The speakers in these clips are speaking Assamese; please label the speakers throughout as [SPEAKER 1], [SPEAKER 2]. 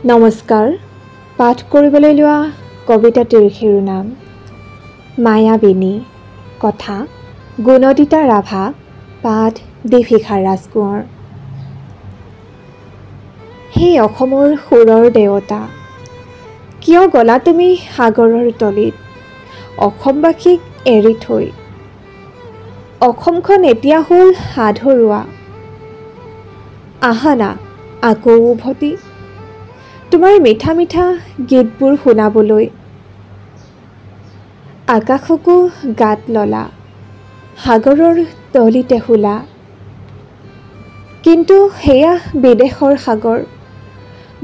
[SPEAKER 1] নমস্কাৰ। পাঠ কৰিবলৈ লোৱা কবিতাটিৰ শিৰোনাম মায়াবিনী। কথা গুণদিতা ৰাভা। পাঠ দীপশিখা ৰাজকোঁৱৰ। হে অসমৰ সুৰৰ দেৱতা, কিয় গলা তুমি সাগৰৰ তলিত অসমবাসীক এৰি থৈ? অসমখন এতিয়া হ'ল আধৰুৱা, আহা না আকৌ উভতি তোমাৰ মিঠা মিঠা গীতবোৰ শুনাবলৈ। আকাশকো গাত ললা, সাগৰৰ তলিতে শুলা, কিন্তু সেয়া বিদেশৰ সাগৰ।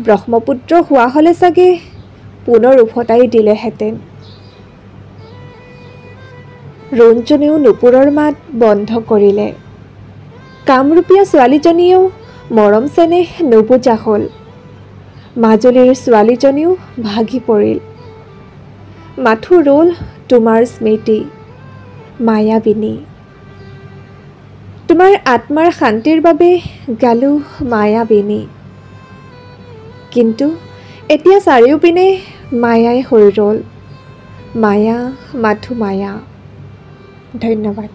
[SPEAKER 1] ব্ৰহ্মপুত্ৰ হোৱা হ'লে চাগে পুনৰ উভতাই দিলেহেঁতেন। ৰোণজনেও নুপুৰৰ মাত বন্ধ কৰিলে, কামৰূপীয়া ছোৱালীজনীয়েও মৰম চেনেহ নুবুজা হ'ল। মাজুলীৰ ছোৱালীজনীও ভাগি পৰিল, মাথো ৰ'ল তোমাৰ স্মৃতি মায়াবিনী। তোমাৰ আত্মাৰ শান্তিৰ বাবে গালো মায়াবিনী, কিন্তু এতিয়া চাৰিওপিনে মায়াই হৈ ৰ'ল, মায়া মাথো মায়া। ধন্যবাদ।